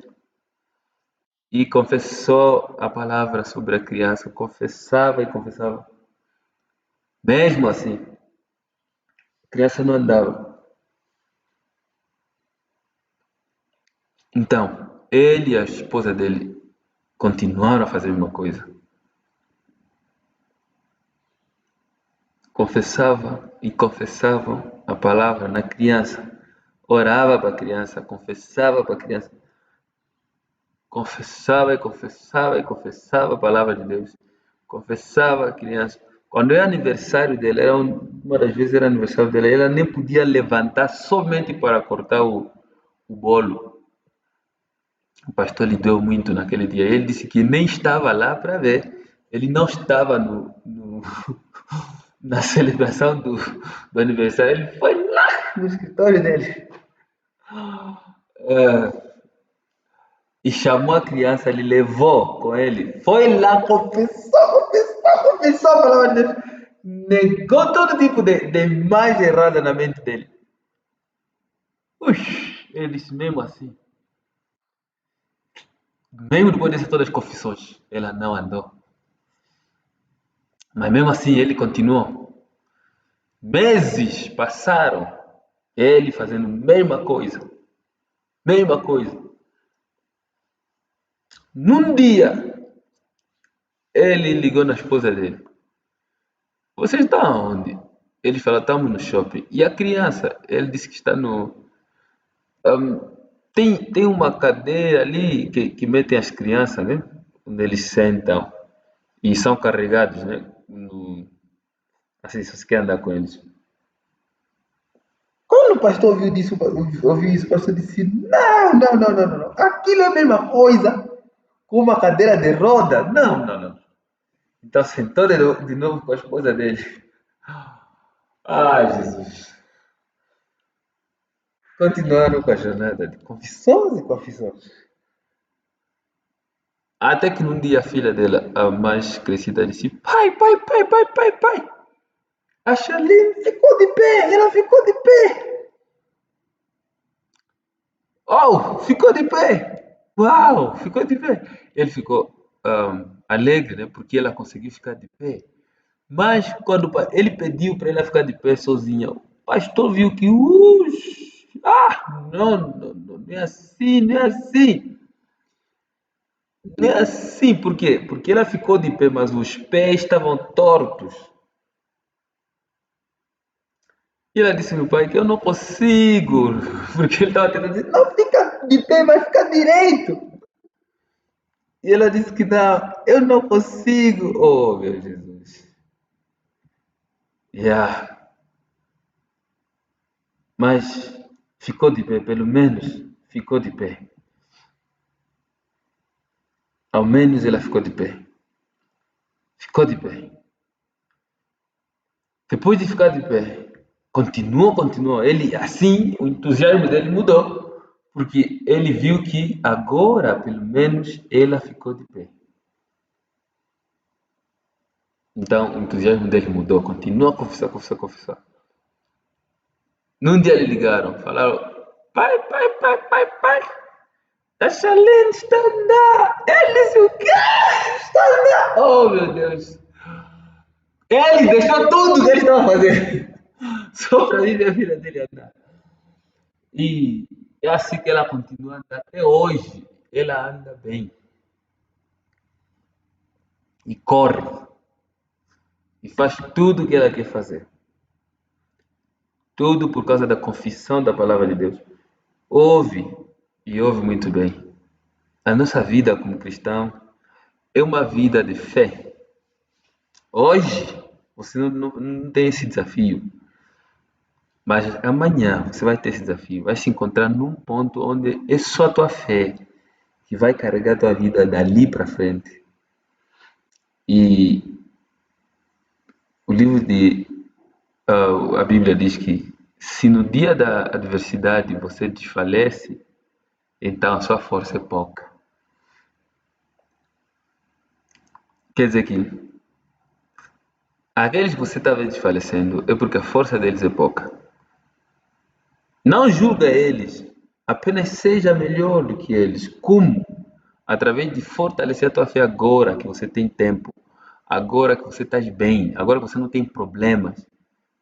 e confessou a palavra sobre a criança, confessava e confessava. Mesmo assim, a criança não andava. Então, ele e a esposa dele continuaram a fazer a mesma coisa. Confessava e confessavam a palavra na criança. Orava para a criança, confessava para a criança. Confessava e confessava e confessava a palavra de Deus. Confessava a criança. Quando é aniversário dele, uma das vezes era aniversário dele, ela nem podia levantar somente para cortar o bolo. O pastor lhe deu muito naquele dia. Ele disse que nem estava lá para ver. Ele não estava na celebração do aniversário. Ele foi lá no escritório dele e chamou a criança, ele levou com ele. Foi lá, confessou a palavra de Deus. Negou todo tipo de imagem errada na mente dele. Ele disse mesmo assim. Mesmo depois dessas todas as confissões, ela não andou. Mas mesmo assim ele continuou. Meses passaram, ele fazendo a mesma coisa, mesma coisa. Num dia, ele ligou na esposa dele. Vocês estão onde? Ele falou, estamos no shopping. E a criança, ele disse que está no... tem uma cadeira ali que metem as crianças, né? Onde eles sentam e são carregados, né? Assim, se você quer andar com eles. Quando o pastor ouviu isso, o pastor disse: não, não, não, não, não, não. Aquilo é a mesma coisa com uma cadeira de roda. Não, Não. não, não. Então sentou de novo com a esposa dele. Ai, Jesus. Continuaram com a jornada de confissão. Confissões e confissões. Até que num dia a filha dela, a mais crescida, disse: pai, pai, pai, pai, pai, pai. A Charlene ficou de pé, ela ficou de pé. Oh, ficou de pé! Uau, ficou de pé! Ele ficou alegre, né? Porque ela conseguiu ficar de pé. Mas quando ele pediu para ela ficar de pé sozinha, o pastor viu que, não, não, não, não é assim, não é assim. Não é assim, por quê? Porque ela ficou de pé, mas os pés estavam tortos. E ela disse ao meu pai que eu não consigo, porque ele estava tentando dizer, Não fica de pé, vai ficar direito. e ela disse que não, eu não consigo. Oh, meu Jesus. Yeah. Mas ficou de pé, pelo menos ficou de pé. Ao menos ela ficou de pé. Ficou de pé. Depois de ficar de pé, continuou. Ele, assim, o entusiasmo dele mudou. Porque ele viu que agora, pelo menos, ela ficou de pé. Então, o entusiasmo dele mudou. Continua a confessar, confessar, confessar. Num dia lhe ligaram, falaram: pai, pai, pai, pai, pai, a Charlene está a andar. Ele disse: o quê? Está a andar? Oh, meu Deus. Ele deixou tudo que ele estava fazendo só para ir ver a filha dele andar. E é assim que ela continua a andar até hoje. Ela anda bem e corre e faz tudo o que ela quer fazer. Tudo por causa da confissão da palavra de Deus. Ouve e ouve muito bem. A nossa vida como cristão é uma vida de fé. Hoje você não tem esse desafio, mas amanhã você vai ter esse desafio. Vai se encontrar num ponto onde é só a tua fé que vai carregar a tua vida dali para frente. E o livro de a Bíblia diz que se no dia da adversidade você desfalece, então a sua força é pouca. Quer dizer que aqueles que você está desfalecendo é porque a força deles é pouca. Não julga eles, apenas seja melhor do que eles. Como? Através de fortalecer a tua fé agora que você tem tempo, agora que você está bem, agora que você não tem problemas.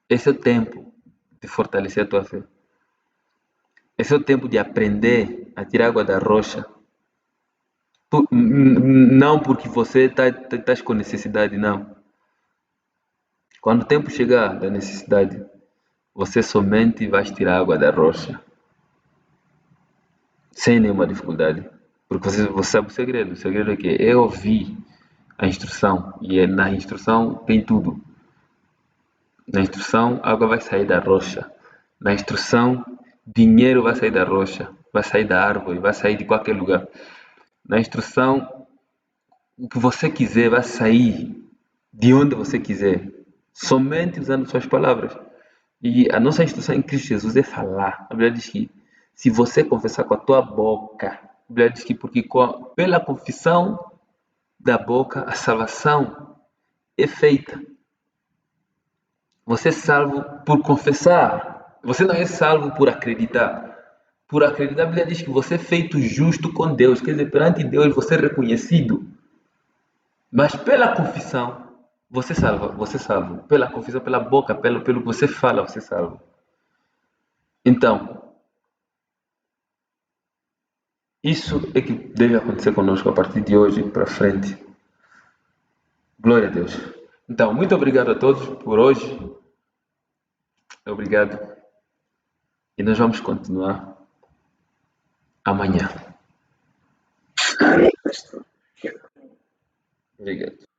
Esse é o tempo de fortalecer a tua fé. Esse é o tempo de aprender a tirar água da rocha. Não porque você está com necessidade, não. Quando o tempo chegar da necessidade, você somente vai tirar água da rocha, sem nenhuma dificuldade. Porque você sabe o segredo. O segredo é que é ouvir a instrução. E na instrução tem tudo. Na instrução, a água vai sair da rocha. Na instrução, dinheiro vai sair da rocha, vai sair da árvore, vai sair de qualquer lugar. Na instrução, o que você quiser vai sair de onde você quiser, somente usando suas palavras. E a nossa instrução em Cristo Jesus é falar. A Bíblia diz que se você confessar com a tua boca, a Bíblia diz que pela confissão da boca a salvação é feita. Você é salvo por confessar. Você não é salvo por acreditar. Por acreditar, a Bíblia diz que você é feito justo com Deus. Quer dizer, perante Deus você é reconhecido. Mas pela confissão, você salva, você salva. Pela confissão, pela boca, pelo que você fala, você salva. Então, isso é que deve acontecer conosco a partir de hoje para frente. Glória a Deus. Então, muito obrigado a todos por hoje. Obrigado. E nós vamos continuar amanhã. Obrigado.